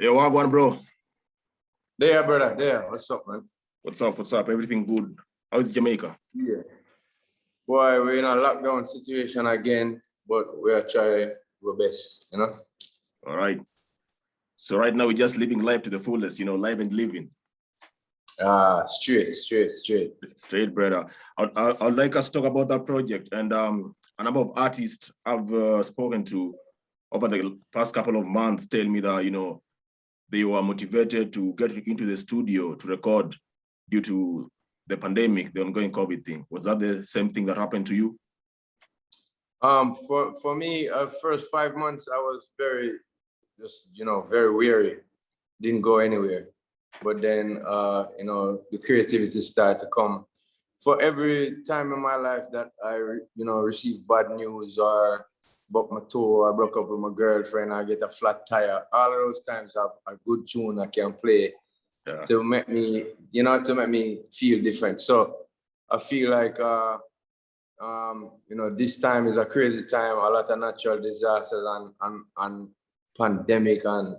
Yo, Wagwan, bro. There, brother. There. What's up, man? What's up? What's up? Everything good? How is Jamaica? Yeah. Boy, we're in a lockdown situation again, but we are trying our best, All right. So right now we're just living life to the fullest, live and living. Straight. Straight, brother. I'd like us to talk about that project. And a number of artists I've spoken to over the past couple of months tell me that, they were motivated to get into the studio to record due to the pandemic, the ongoing COVID thing. Was that the same thing that happened to you? For me, first 5 months, I was very weary. Didn't go anywhere. But then, the creativity started to come. For every time in my life that I, received bad news or broke my toe, or I broke up with my girlfriend, I get a flat tire, all of those times I have a good tune I can play to make me feel different. So I feel like, this time is a crazy time, a lot of natural disasters and pandemic and,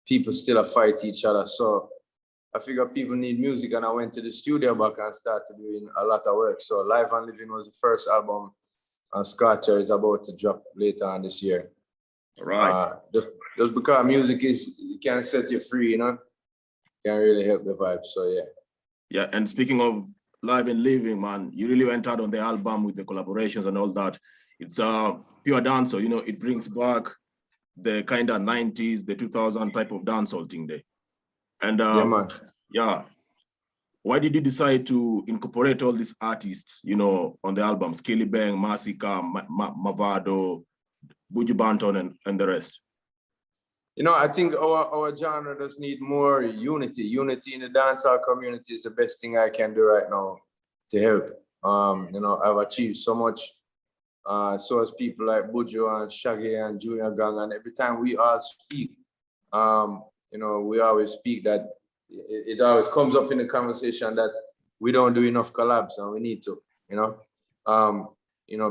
people still fight each other. So I figured people need music, and I went to the studio back and started doing a lot of work. So Live and Living was the first album, and Scorcher is about to drop later on this year. Right. Just because music it can set you free, can really help the vibe. So yeah. Yeah, and speaking of Live and Living, man, you really went out on the album with the collaborations and all that. It's pure dancehall, it brings back the kind of 90s, the 2000 type of dancehall thing there. And yeah, man. Yeah, why did you decide to incorporate all these artists, on the album? Skilly Bang, Masika, Mavado, Buju Banton, and the rest? I think our genre does need more unity. Unity in the dancehall community is the best thing I can do right now to help. I've achieved so much. So as people like Buju and Shaggy and Junior Gang, and every time we all speak, we always speak that it always comes up in the conversation that we don't do enough collabs and we need to,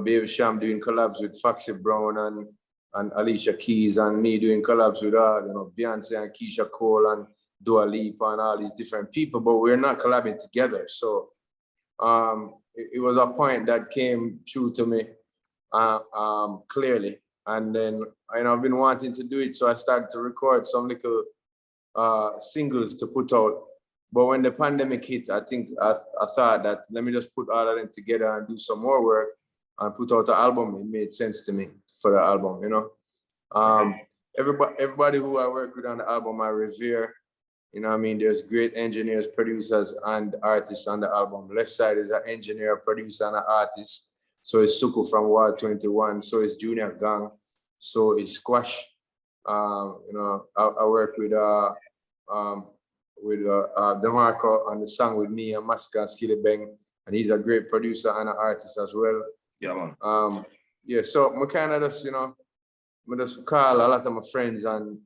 Baby Sham doing collabs with Foxy Brown and Alicia Keys, and me doing collabs with Beyonce and Keisha Cole and Dua Lipa and all these different people, but we're not collabing together. So it was a point that came true to me clearly. And then I've been wanting to do it, so I started to record some little singles to put out. But when the pandemic hit, I think I thought that let me just put all of them together and do some more work and put out an album. It made sense to me for the album, Everybody who I work with on the album, I revere. There's great engineers, producers, and artists on the album. Left side is an engineer, producer, and an artist. So is Suku from Ward 21. So is Junior Gang. So is Squash. I work with DeMarco on the song with me and Masca and Skilly Bang, and he's a great producer and an artist as well. Yeah, man. So I kind of just, I just call a lot of my friends and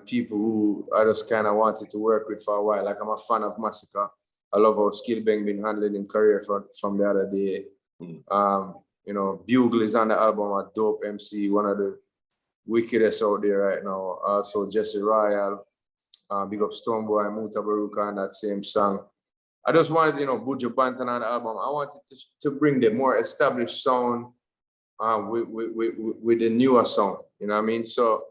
people who I just kind of wanted to work with for a while. Like I'm a fan of Massacre. I love how Skilly Bang been handling his career from the other day. Bugle is on the album, a dope MC, one of the wickedest out there right now. Also Jesse Royal, big up Stoneboy and Muta Baruka on that same song. I just wanted, Buju Banton on the album. I wanted to bring the more established sound with the newer sound. You know what I mean? So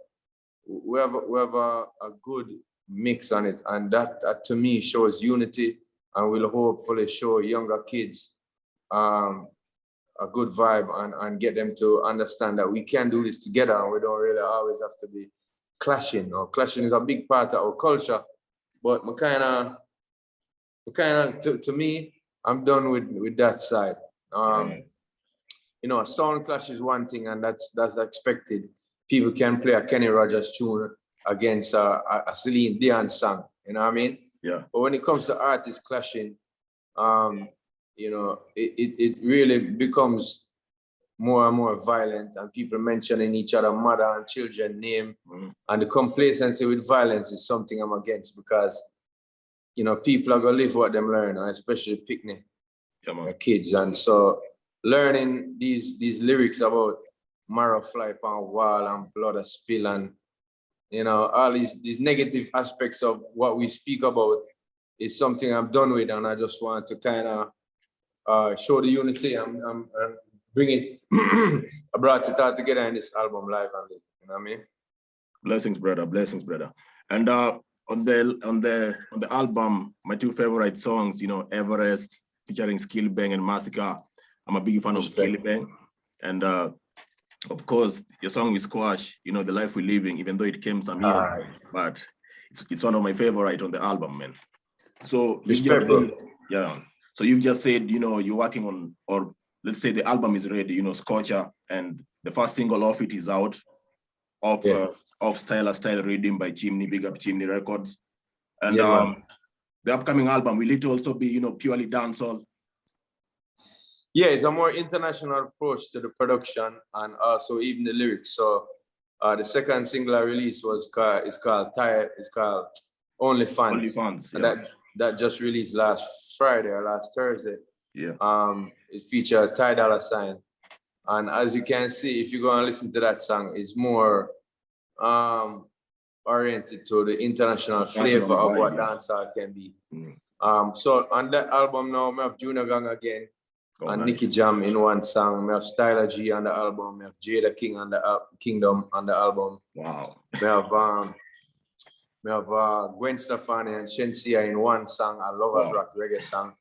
we have a good mix on it, and that to me shows unity, and will hopefully show younger kids a good vibe and get them to understand that we can do this together, and we don't really always have to be clashing. Clashing is a big part of our culture, but to me, I'm done with that side. A sound clash is one thing, and that's expected. People can play a Kenny Rogers tune against a Celine Dion song, you know what I mean? Yeah. But when it comes to artists clashing, it really becomes more and more violent, and people mentioning each other mother and children name, and the complacency with violence is something I'm against, because people are gonna live what them learn, and especially picnic kids. And so learning these lyrics about marrow fly upon wall and blood a spill and You know, all these negative aspects of what we speak about is something I'm done with, and I just want to kind of show the unity and bring it. I brought it all together in this album live, and you know what I mean. Blessings, brother. Blessings, brother. And on the album, my two favorite songs, you know, Everest featuring Skill Bang and Massacre. I'm a big fan of Skill Bang, and of course, your song with Squash, you know, The Life We're Living, even though it came some years, but it's one of my favorite on the album, man. So you just said, yeah. So you've just said, you know, you're working on, or let's say the album is ready, you know, Scorcher, and the first single of it is out, of Style Redeem by Chimney, big up Chimney Records. And the upcoming album, will it also be, you know, purely dancehall? Yeah, it's a more international approach to the production and also even the lyrics. So the second single I released is called Only Fans. Only Fans, yeah. And that just released last Friday or last Thursday. Yeah. It featured Ty Dolla $ign. And as you can see, if you go and listen to that song, it's more oriented to the international flavor of what dancehall can be. So on that album now, we have Junior Gang again, and Nicky Jam in one song. We have Styler G on the album. We have Jada King on the Kingdom on the album. Wow. We have Gwen Stefani and Shensia in one song, a Lovers Rock reggae song.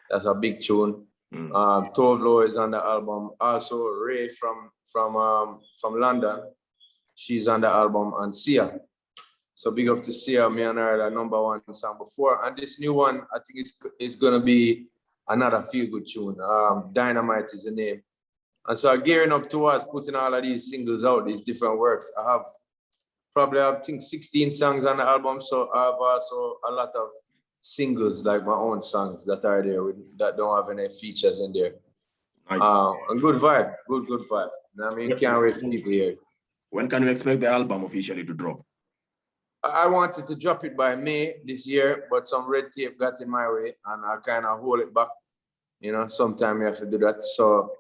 That's a big tune. Tove Lo is on the album. Also Ray from London, she's on the album, and Sia. So big up to Sia. Me and her, the #1 song before. And this new one, I think it's gonna be another feel-good tune. Dynamite is the name. And so gearing up towards putting all of these singles out, these different works. I think 16 songs on the album. So I have also a lot of singles, like my own songs that are there that don't have any features in there. Nice. A good vibe, good vibe. I mean, can't wait for people here. When can we expect the album officially to drop? I wanted to drop it by May this year, but some red tape got in my way and I kind of hold it back. You know, sometime you have to do that. So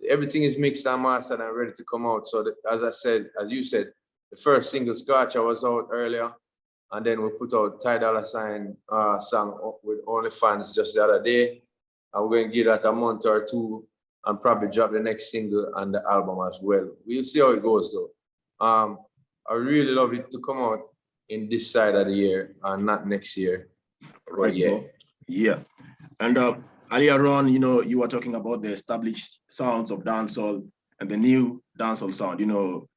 everything is mixed and mastered and ready to come out. So as you said, the first single, Scotch, was out earlier. And then we put out Ty Dolla $ign song with Only Fans just the other day. And we're going to give that a month or two and probably drop the next single and the album as well. We'll see how it goes though. I really love it to come out in this side of the year and not next year. Right. Yeah. And earlier on, you know, you were talking about the established sounds of dancehall and the new dancehall sound. You know,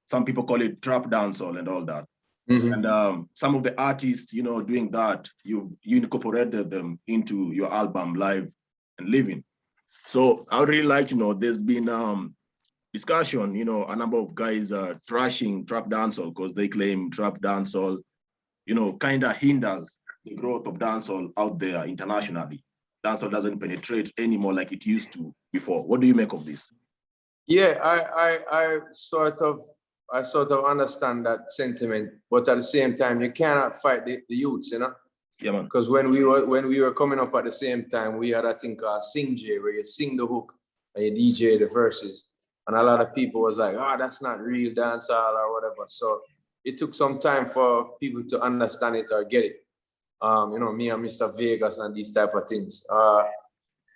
some people call it trap dancehall and all that. And some of the artists, you know, doing that, you incorporated them into your album Live and Living. So I would really like, you know, there's been discussion, you know, a number of guys are trashing trap dancehall because they claim trap dancehall, you know, kind of hinders the growth of dancehall out there internationally. Dancehall doesn't penetrate anymore like it used to before. What do you make of this? Yeah, I sort of understand that sentiment, but at the same time, you cannot fight the youths, you know. Yeah, man. Because when we were coming up at the same time, we had, I think, Sing J, where you sing the hook and you DJ the verses. And a lot of people was like, that's not real dancehall or whatever. So it took some time for people to understand it or get it. You know, me and Mr. Vegas and these type of things.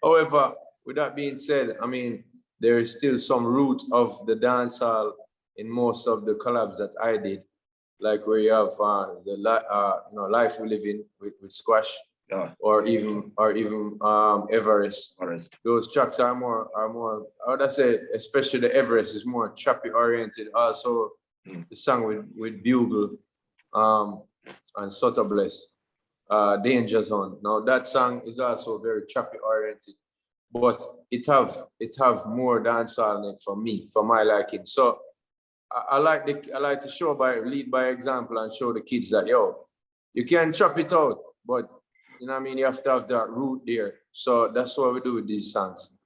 However, with that being said, I mean, there is still some root of the dancehall in most of the collabs that I did, like where you have Life We Live In with Squash, or even Everest. Those tracks are more. I would say, especially the Everest is more trappy oriented. Also, the song with Bugle, and Soto Bless, Danger Zone. Now that song is also very trappy oriented, but it have more dancehall in it for me, for my liking. So I like to lead by example and show the kids that, yo, you can chop it out, but you know what I mean, you have to have that root there. So that's what we do with these songs.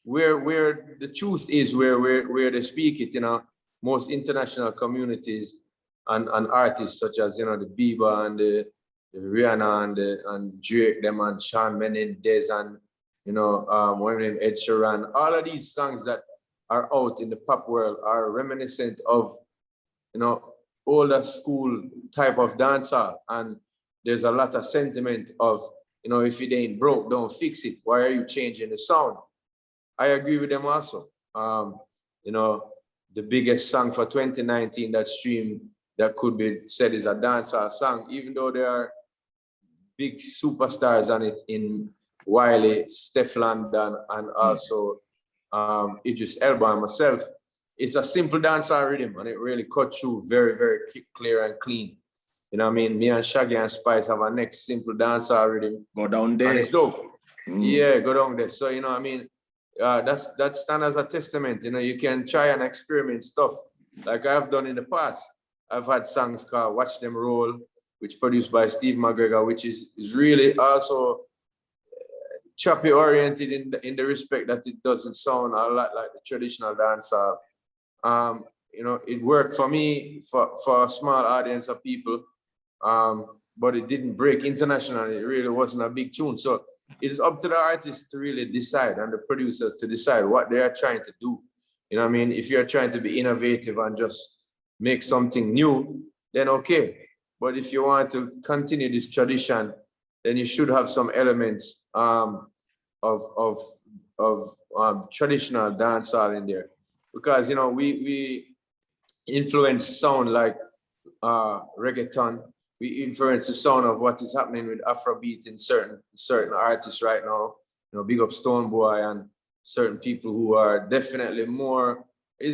Where the truth is, where they speak it, you know, most international communities and artists such as, you know, the Bieber and the Rihanna and Drake, them and Shawn Mendes and, you know, Ed Sheeran, all of these songs that are out in the pop world are reminiscent of, you know, older school type of dancehall, and there's a lot of sentiment of, you know, if it ain't broke, don't fix it. Why are you changing the sound? I agree with them also. You know, the biggest song for 2019 that streamed that could be said is a dancehall song, even though there are big superstars on it in Wiley, Steph London, and also Idris Elba and myself. It's a simple dancehall rhythm, and it really cut through very, very clear and clean. You know what I mean? Me and Shaggy and Spice have our next simple dancehall rhythm. Go down there. And it's dope. Yeah, go down there. So, you know what I mean? That stand as a testament. You know, you can try and experiment stuff like I've done in the past. I've had songs called Watch Them Roll, which produced by Steve McGregor, which is really also choppy oriented in the respect that it doesn't sound a lot like the traditional dancehall. You know, it worked for me for a small audience of people, but it didn't break internationally. It really wasn't a big tune. So it's up to the artists to really decide and the producers to decide what they are trying to do. You know what I mean? If you're trying to be innovative and just make something new, then okay. But if you want to continue this tradition, then you should have some elements of traditional dancehall in there. Because, you know, we influence sound like reggaeton. We influence the sound of what is happening with Afrobeat in certain artists right now. You know, big up Stonebwoy and certain people who are definitely more, you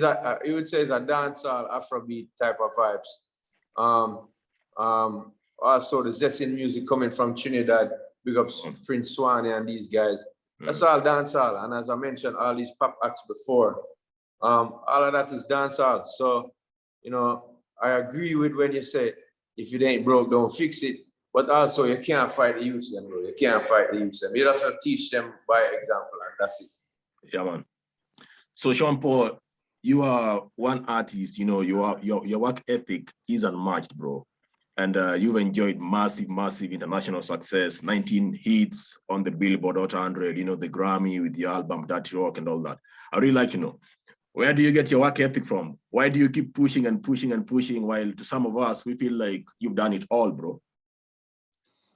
would say it's a dancehall Afrobeat type of vibes. Also the Zessin music coming from Trinidad, big up Prince Swanee and these guys. That's all dancehall. And as I mentioned, all these pop acts before, all of that is dancehall. So, you know, I agree with when you say, if it ain't broke, don't fix it. But also, you can't fight the youth, bro. You can't fight the youth. You have to teach them by example, and that's it. Yeah, man. So, Sean Paul, you are one artist. You know, your work ethic is unmatched, bro. And you've enjoyed massive international success. 19 hits on the Billboard Hot 100. You know, the Grammy with the album Dirty Rock and all that. I really like, you know, where do you get your work ethic from? Why do you keep pushing and pushing and pushing while to some of us, we feel like you've done it all, bro?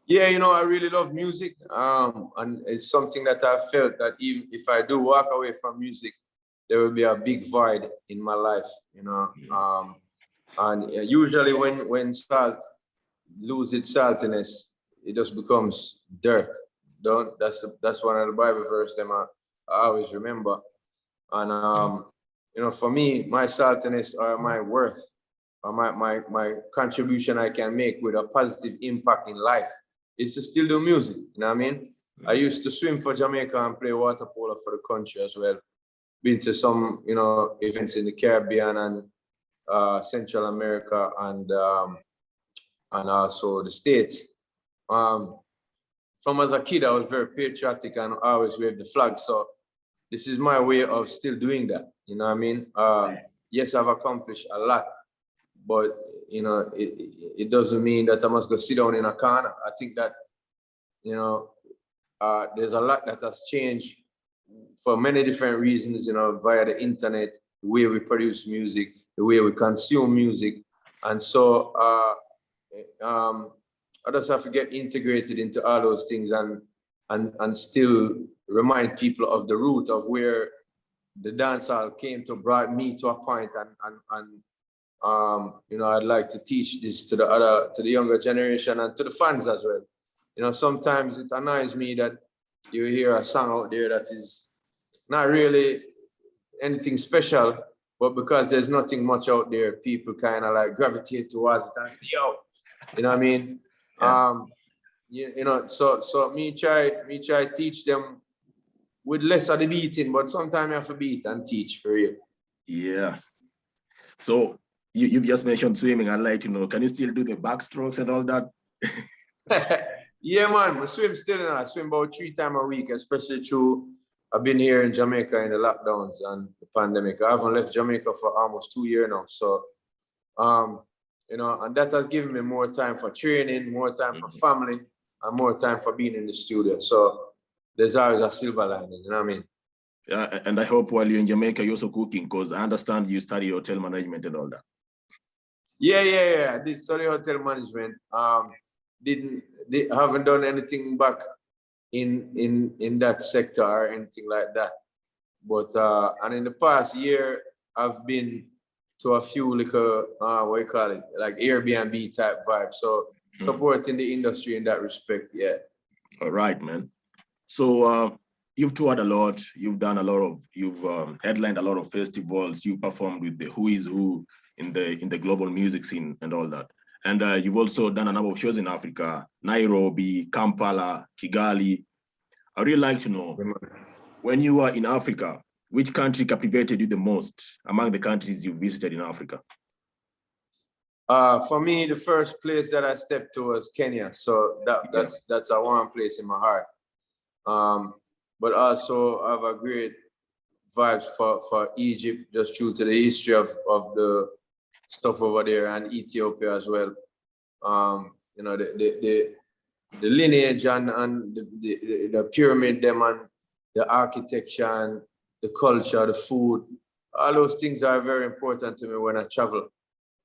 Yeah, you know, I really love music. And it's something that I felt that even if I do walk away from music, there will be a big void in my life, you know. And usually when salt loses its saltiness, it just becomes dirt. That's one of the Bible verses I always remember. And you know, for me, my saltiness or my worth or my contribution I can make with a positive impact in life is to still do music. You know what I mean? I used to swim for Jamaica and play water polo for the country as well. Been to some, you know, events in the Caribbean and Central America and also the States. From as a kid, I was very patriotic and I always waved the flag. So this is my way of still doing that. You know what I mean? Yes, I've accomplished a lot, but you know, it doesn't mean that I must go sit down in a corner. I think that, you know, there's a lot that has changed for many different reasons, you know, via the internet, the way we produce music, the way we consume music. And so I just have to get integrated into all those things and still remind people of the root of where the dancehall came to, brought me to a point, and you know, I'd like to teach this to the younger generation and to the fans as well. You know, sometimes it annoys me that you hear a song out there that is not really anything special, but because there's nothing much out there, people kind of like gravitate towards it and say, yo, you know what I mean? Yeah. You know, so me try teach them with less of the beating, but sometimes you have to beat and teach for real. Yeah. So you've just mentioned swimming. I'd like to know, can you still do the backstrokes and all that? Yeah, man, I swim still, and I swim about 3 times a week, especially through, I've been here in Jamaica in the lockdowns and the pandemic. I haven't left Jamaica for almost 2 years now. So, you know, and that has given me more time for training, more time for family, and more time for being in the studio. So there's always a silver lining, you know what I mean? Yeah, and I hope while you're in Jamaica, you're also cooking, because I understand you study hotel management and all that. Yeah. I did study hotel management. Haven't done anything back in that sector or anything like that. But and in the past year, I've been to a few little what you call it, like Airbnb type vibe. So supporting the industry in that respect, yeah. All right, man. So you've toured a lot. You've done a lot of. You've headlined a lot of festivals. You performed with the who is who in the global music scene and all that. And you've also done a number of shows in Africa, Nairobi, Kampala, Kigali. I really like to know, when you were in Africa, which country captivated you the most among the countries you visited in Africa? For me, the first place that I stepped to was Kenya. So that's a warm place in my heart. But also I have a great vibes for Egypt, just due to the history of the stuff over there, and Ethiopia as well. You know, the lineage and the pyramid, them, and the architecture and the culture, the food, all those things are very important to me when I travel.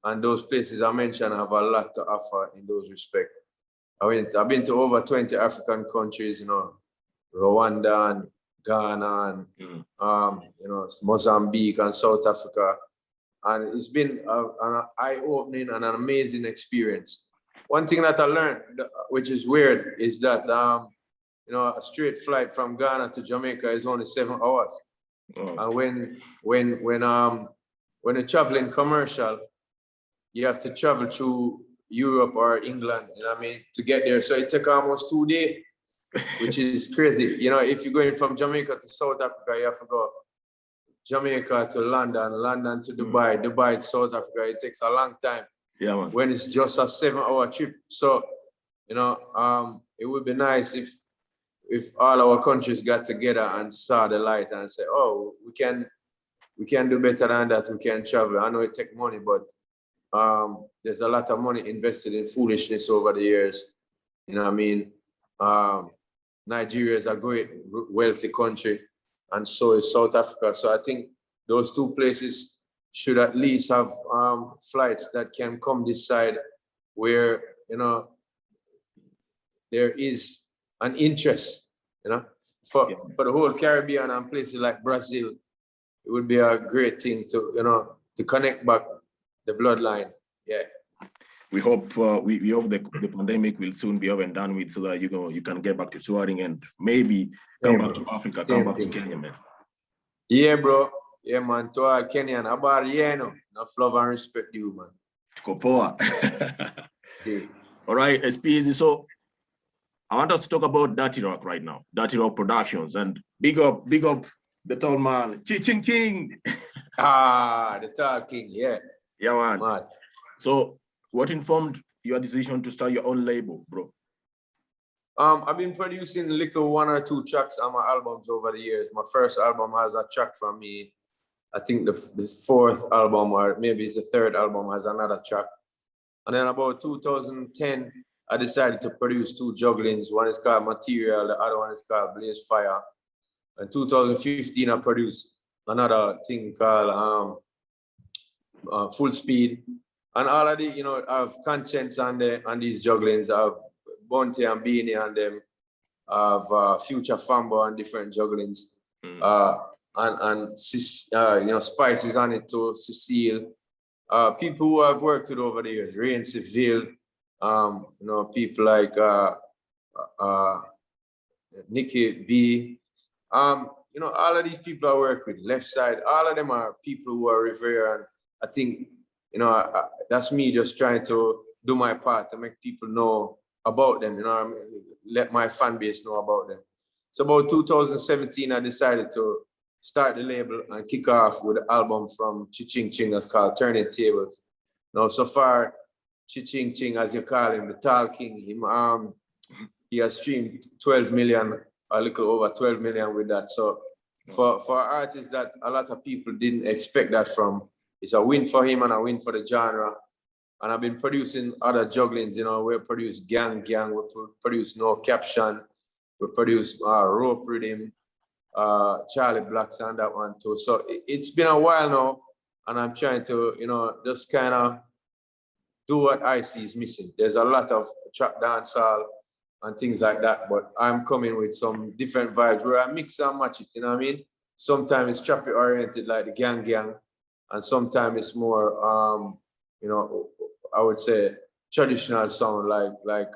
And those places I mentioned have a lot to offer in those respects. I've been to over 20 African countries, you know, Rwanda and Ghana and you know, Mozambique and South Africa. And it's been an eye-opening and an amazing experience. One thing that I learned, which is weird, is that you know, a straight flight from Ghana to Jamaica is only 7 hours. And when you're traveling commercial, you have to travel through Europe or England, you know what I mean, to get there. So it took almost 2 days, which is crazy. You know, if you're going from Jamaica to South Africa, you have to go Jamaica to London, London to Dubai, Dubai to South Africa. It takes a long time. Yeah, man. When it's just a 7-hour trip. So, you know, it would be nice if all our countries got together and saw the light and say, oh, we can do better than that. We can travel. I know it takes money, but there's a lot of money invested in foolishness over the years. You know what I mean? Nigeria is a great, wealthy country, and so is South Africa. So I think those two places should at least have flights that can come this side, where, you know, there is an interest, you know, for the whole Caribbean and places like Brazil. It would be a great thing to, you know, to connect back the bloodline. Yeah. We hope we hope the pandemic will soon be over and done with, so that you can get back to touring and maybe come back to Africa, come back to Kenya, man. Yeah, bro. Yeah, man. To all Kenyan, about no love and respect you, man. Kopoa. All right, SPZ. So I want us to talk about Dirty Rock right now. Dirty Rock Productions, and big up the tall man, Ching Ching. The tall king, yeah. Yeah, man. Mad. So what informed your decision to start your own label, bro? I've been producing little 1 or 2 tracks on my albums over the years. My first album has a track from me. I think the 4th album, or maybe it's the 3rd album, has another track. And then about 2010, I decided to produce 2 jugglings. One is called Material, the other one is called Blaze Fire. In 2015, I produced another thing called Full Speed. And all of the, you know, I have Conscience on these jugglings. I have Bounty and Beanie on them. I have Future Fambo and different jugglings. And you know, Spices on it too, Cecile. People who I've worked with over the years, Rain Seville, you know, people like Nikki B. You know, all of these people I work with, Left Side, all of them are people who are revered. And I think, you know, that's me just trying to do my part to make people know about them, you know, I mean, let my fan base know about them. So about 2017, I decided to start the label and kick off with an album from Ching Ching that's called Turning Tables. Now, so far, Ching Ching, as you call him, the Tall King, he has streamed 12 million, a little over 12 million with that. So for artists that a lot of people didn't expect that from, it's a win for him and a win for the genre. And I've been producing other jugglings, you know, we produce Gang, we produce No Caption, we produce Rope Rhythm, Charlie Blacks on that one too. So it's been a while now, and I'm trying to, you know, just kind of do what I see is missing. There's a lot of trap dancehall and things like that, but I'm coming with some different vibes where I mix and match it, you know what I mean? Sometimes it's trappy oriented like the gang gang, and sometimes it's more, you know, I would say traditional sound like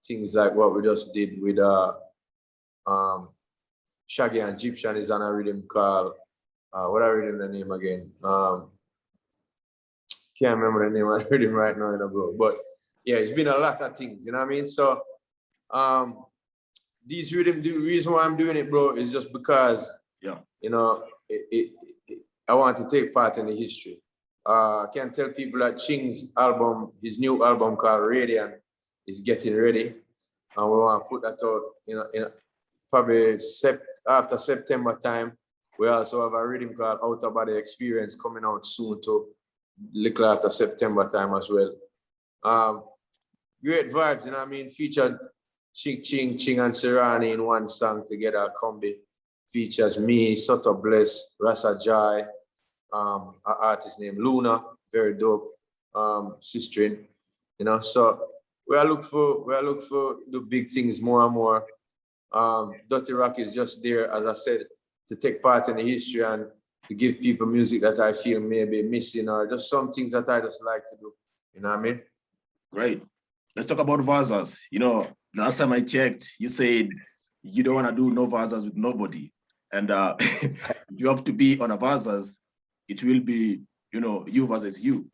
things like what we just did with Shaggy and Egyptian is on a rhythm called, what I read in the name again? Can't remember the name of the rhythm right now, bro. But yeah, it's been a lot of things, you know what I mean? So these rhythm, the reason why I'm doing it, bro, is just because, you know, I want to take part in the history. I can tell people that Ching's album, his new album called Radiant, is getting ready. And we want to put that out, you know, in probably after September time. We also have a rhythm called Out of Body Experience coming out soon too, little after September time as well. Great vibes, you know what I mean? Featured Ching and Serrani in one song together, a combi. Features me, Soto Bless, Rasa Jai, an artist named Luna, very dope, sistering, you know. So we are look for the big things more and more. Dirty Rock is just there, as I said, to take part in the history and to give people music that I feel may be missing, or just some things that I just like to do. You know what I mean? Great. Let's talk about Vazas. You know, last time I checked, you said you don't want to do no Vazas with nobody. And you have to be on a Vazas, it will be, you know, you versus you.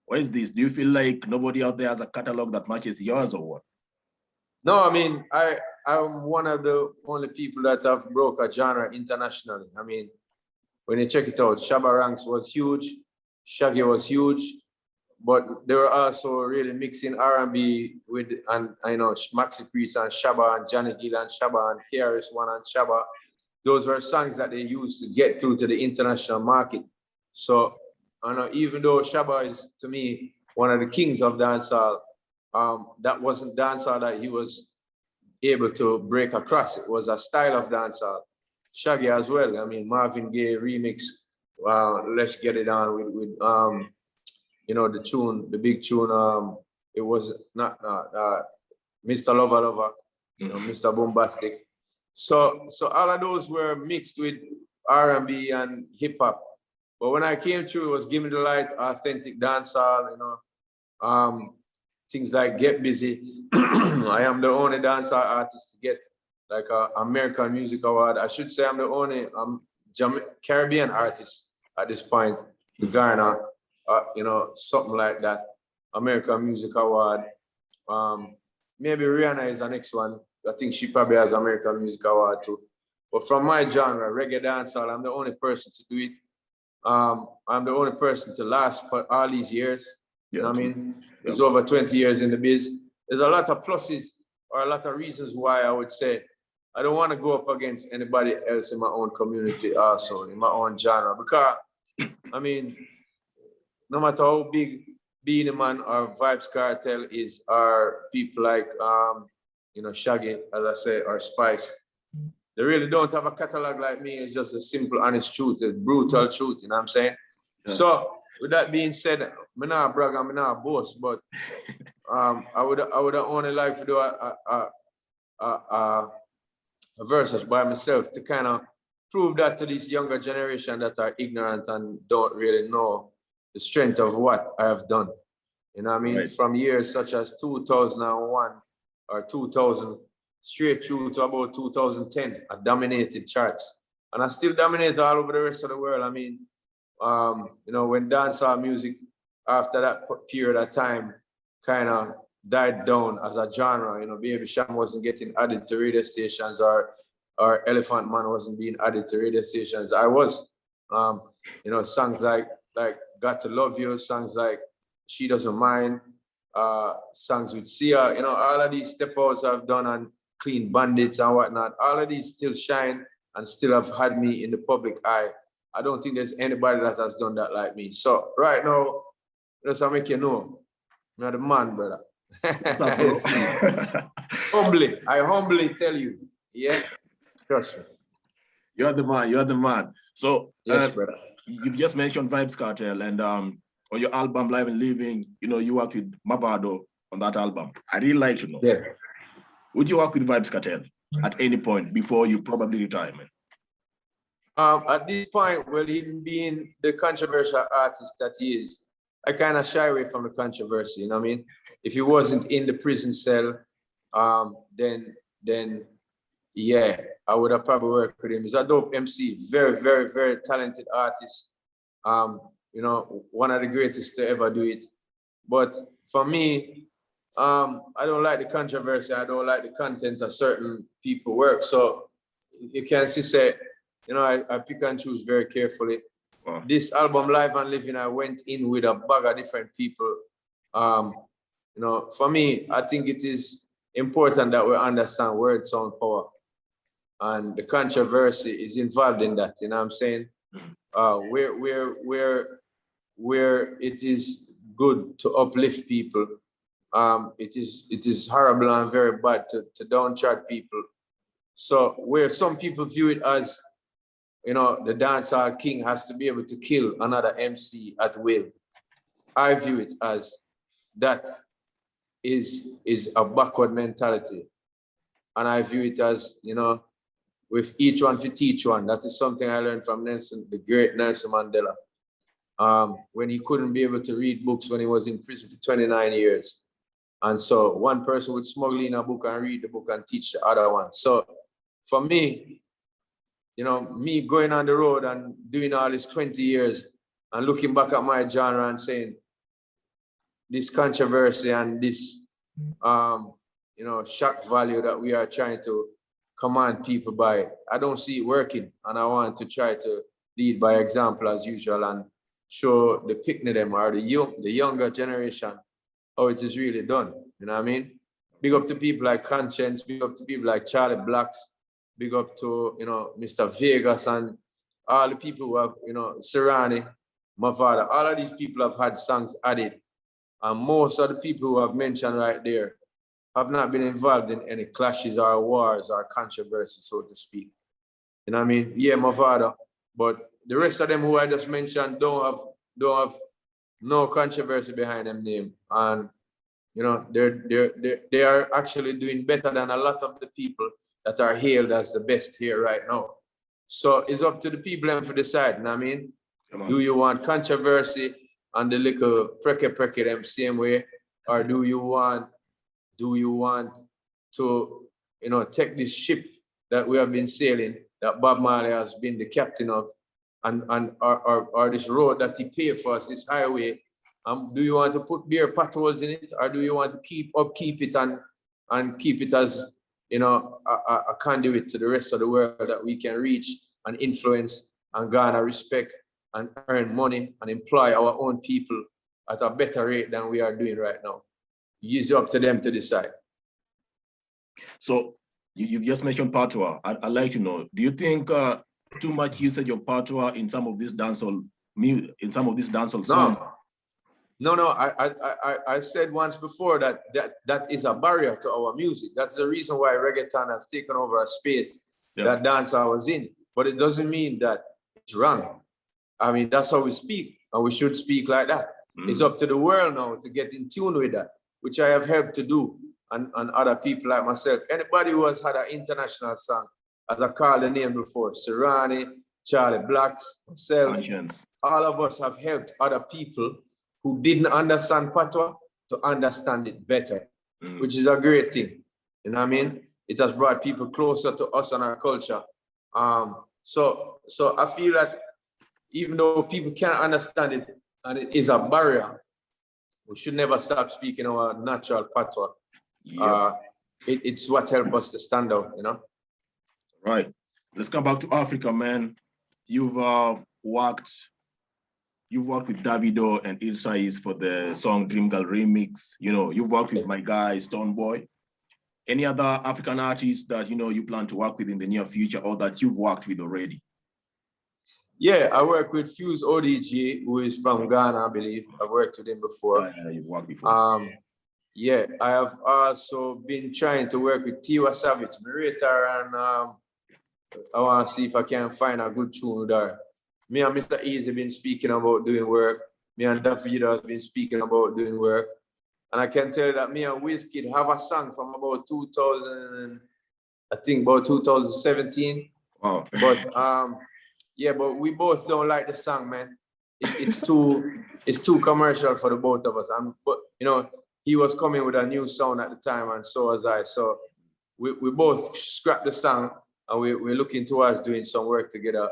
What is this? Do you feel like nobody out there has a catalog that matches yours or what? No, I mean, I'm one of the only people that have broke a genre internationally. I mean, when you check it out, Shabba Ranks was huge, Shaggy was huge, but they were also really mixing R&B with, and I know, Maxi Priest and Shabba and Johnny Gill and Shabba and KRS-One and Shabba. Those were songs that they used to get through to the international market. So, I know, even though Shabba is, to me, one of the kings of dancehall, that wasn't dancehall that he was able to break across. It was a style of dancehall. Shaggy as well. I mean, Marvin Gaye remix, Let's Get It On with you know, the tune, the big tune, it was not Mr. Lover Lover, you know, Mr. Bombastic. So all of those were mixed with R&B and hip hop. But when I came through, it was Give Me the Light, authentic dancehall, you know, things like Get Busy. I am the only dancehall artist to get like an American Music Award. I should say I'm the only Caribbean artist at this point to garner, you know, something like that, American Music Award. Maybe Rihanna is the next one. I think she probably has American Music Award too. But from my genre, reggae dancehall, I'm the only person to do it. I'm the only person to last for all these years. You know what I mean? It's over 20 years in the biz. There's a lot of pluses or a lot of reasons why I would say I don't want to go up against anybody else in my own community also, in my own genre. Because, I mean, no matter how big Beenie Man or Vybz Kartel is, or people like, you know, Shaggy, as I say, or Spice, they really don't have a catalog like me. It's just a simple, honest truth, a brutal truth, you know what I'm saying? Yeah. So, with that being said, I'm not brag, I'm not boast, but I would only like to do a versus by myself to kind of prove that to this younger generation that are ignorant and don't really know the strength of what I have done. You know what I mean? Right. From years such as 2001 or 2000 straight through to about 2010, I dominated charts. And I still dominate all over the rest of the world. I mean, you know, when dancehall music after that period of time kind of died down as a genre, you know, Baby Sham wasn't getting added to radio stations, or Elephant Man wasn't being added to radio stations. I was, you know, songs like Got to Love You, songs like She Doesn't Mind, songs with Sia, you know, all of these step outs I've done on Clean Bandits and whatnot, all of these still shine and still have had me in the public eye. I don't think there's anybody that has done that like me. So right now, just to make you know, I'm not the man, brother. I humbly tell you, yeah, trust me. You're the man, you're the man. So yes, brother. You just mentioned Vybz Kartel, and on your album Live and Living, you know, you worked with Mavado on that album. I really like to know. Yeah. Would you work with Vybz Kartel at any point before you probably retire, man? At this point, well, him being the controversial artist that he is, I kind of shy away from the controversy, you know what I mean? If he wasn't in the prison cell, then yeah, I would have probably worked with him. He's a dope MC, very, very, very talented artist. You know, one of the greatest to ever do it. But for me, I don't like the controversy. I don't like the content of certain people work. So you can see, say, you know, I pick and choose very carefully. Wow. This album, Live and Living, I went in with a bag of different people. You know, for me, I think it is important that we understand word sound power. And the controversy is involved in that, you know what I'm saying? Where it is good to uplift people, it is horrible and very bad to downcharge people. So where some people view it as, you know, the dancehall king has to be able to kill another MC at will, I view it as that is a backward mentality. And I view it as, you know, with each one for teach one. That is something I learned from Nelson, the great Nelson Mandela. When he couldn't be able to read books when he was in prison for 29 years. And so one person would smuggle in a book and read the book and teach the other one. So for me, you know, me going on the road and doing all this 20 years and looking back at my genre and saying this controversy and this, you know, shock value that we are trying to command people by, I don't see it working. And I want to try to lead by example as usual and show the picnic them or the younger generation how it is really done. You know what I mean? Big up to people like Conscience, big up to people like Charlie Blacks, big up to, you know, Mr. Vegas and all the people who have, you know, Serrani, Mavada, all of these people have had songs added. And most of the people who have mentioned right there have not been involved in any clashes or wars or controversy, so to speak. You know what I mean? Yeah, Mavada, but the rest of them who I just mentioned don't have no controversy behind them name. And you know, they are actually doing better than a lot of the people that are hailed as the best here right now. So it's up to the people and to decide, you know what I mean? Do you want controversy and the little preke them same way? Or do you want to, you know, take this ship that we have been sailing, that Bob Marley has been the captain of, or this road that he paid for us, this highway? Do you want to put beer potholes in it, or do you want to keep it and keep it as, you know, a conduit to the rest of the world that we can reach and influence and garner respect and earn money and employ our own people at a better rate than we are doing right now? It's up to them to decide. So you've just mentioned patois. I'd like to know, do you think too much usage of patois in some of these dancehall songs? No, I said once before that is a barrier to our music. That's the reason why reggaeton has taken over a space that dancehall was in. But it doesn't mean that it's wrong. I mean, that's how we speak, and we should speak like that. It's up to the world now to get in tune with that, which I have helped to do, and other people like myself. Anybody who has had an international song, as I called the name before, Serrani, Charlie Blacks, myself, all of us have helped other people who didn't understand patois to understand it better, which is a great thing. You know what I mean? It has brought people closer to us and our culture. So I feel that even though people can't understand it and it is a barrier, we should never stop speaking our natural patois. It's what helps us to stand out, you know? Right. Let's come back to Africa, man. You've worked with Davido and Ilsais for the song Dream Girl remix. You know, you've worked with my guy Stoneboy. Any other African artists that, you know, you plan to work with in the near future or that you've worked with already? Yeah, I work with Fuse ODG, who is from Ghana, I believe. I've worked with him before. Yeah, you've worked before. Yeah, I have also been trying to work with Tiwa Savage, Marita, and I want to see if I can find a good tune with her. Me and Mr. Easy been speaking about doing work. me and Davido has been speaking about doing work. And I can tell you that me and Wizkid have a song from about 2000, I think about 2017. Wow. But yeah, but we both don't like the song, man. It's too commercial for the both of us. But you know, he was coming with a new sound at the time, and so was I. So we both scrapped the song, and we're looking towards doing some work together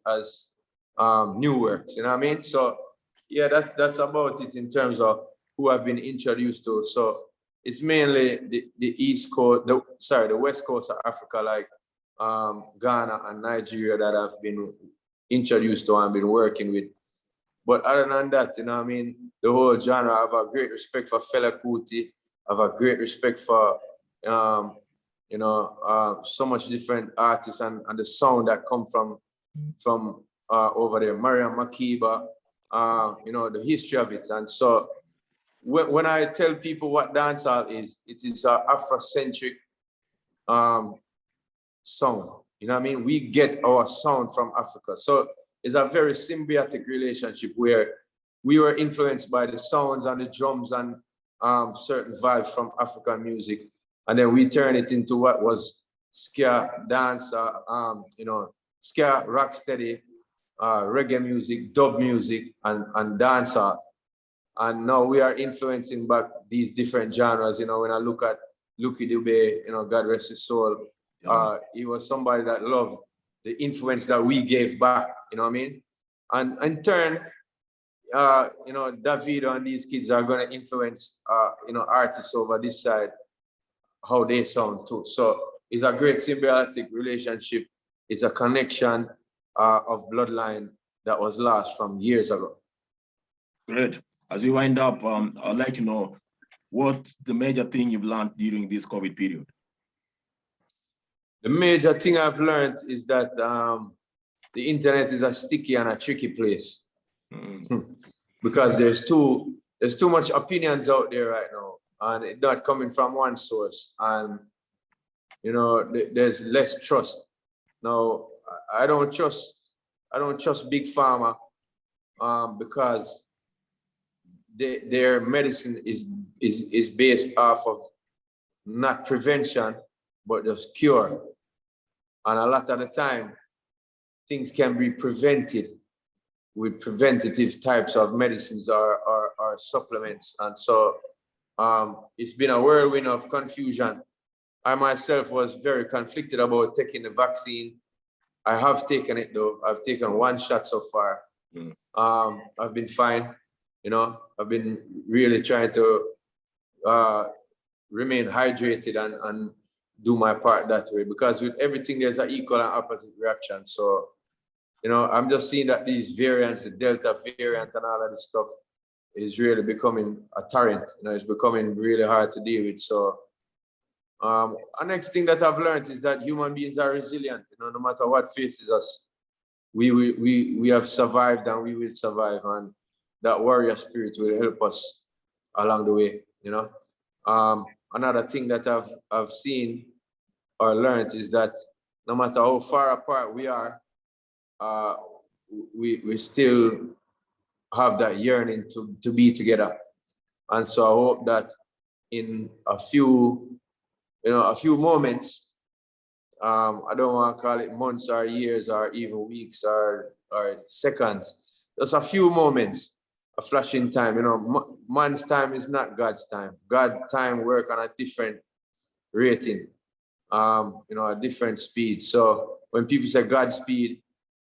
as new works. You know what I mean? So yeah, that's about it in terms of who I've been introduced to. So it's mainly the East Coast, the West Coast of Africa, like Ghana and Nigeria, that I've been introduced to and been working with. But other than that, you know what I mean, the whole genre, I have a great respect for Fela Kuti. I have a great respect for, you know, so much different artists and the sound that come from over there, Mariam Makeba, you know, the history of it. And so when I tell people what dancehall is, it is an Afrocentric sound. You know what I mean? We get our sound from Africa. So it's a very symbiotic relationship where we were influenced by the sounds and the drums and certain vibes from African music. And then we turn it into what was ska, dance, you know, ska, rocksteady, reggae music, dub music, and dancehall. And now we are influencing back these different genres. You know, when I look at Lucky Dube, you know, God rest his soul, he was somebody that loved the influence that we gave back, you know what I mean? And in turn, you know, Davido and these kids are going to influence, you know, artists over this side, how they sound too. So it's a great symbiotic relationship. It's a connection of bloodline that was lost from years ago. Great. As we wind up, I'd like to know what's the major thing you've learned during this COVID period? The major thing I've learned is that the internet is a sticky and a tricky place. Because there's too much opinions out there right now, and it's not coming from one source, and you know, there's less trust. Now, I don't trust Big Pharma because their medicine is based off of not prevention, but just cure. And a lot of the time, things can be prevented with preventative types of medicines or supplements. And so it's been a whirlwind of confusion. I myself was very conflicted about taking the vaccine. I have taken it though. I've taken one shot so far. I've been fine. You know, I've been really trying to remain hydrated and do my part that way, because with everything, there's an equal and opposite reaction. So, you know, I'm just seeing that these variants, the Delta variant and all of this stuff is really becoming a torrent. You know, it's becoming really hard to deal with. So, the next thing that I've learned is that human beings are resilient. You know, no matter what faces us, we have survived and we will survive. And that warrior spirit will help us along the way, you know. Another thing that I've seen or learned is that no matter how far apart we are, we still have that yearning to be together. And so I hope that in a few moments, I don't want to call it months or years or even weeks or seconds, just a few moments, a flash in time. You know, man's time is not God's time. God's time work on a different rating, you know, a different speed. So when people say Godspeed,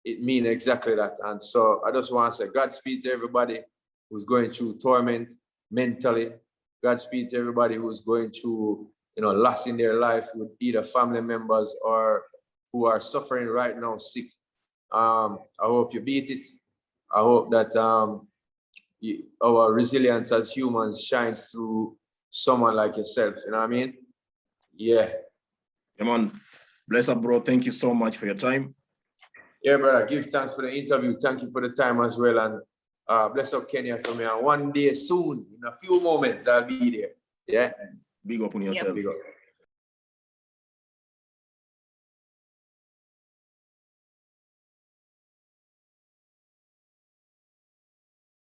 it means exactly that. And so I just want to say Godspeed to everybody who's going through torment mentally. Godspeed to everybody who's going through, you know, loss in their life with either family members or who are suffering right now, sick. I hope you beat it. I hope that our resilience as humans shines through someone like yourself. You know what I mean? Yeah. Come on. Bless up, bro. Thank you so much for your time. Yeah, brother. Give thanks for the interview. Thank you for the time as well. And bless up Kenya for me. And one day soon, in a few moments, I'll be there. Yeah. Big up on yourself. Big up.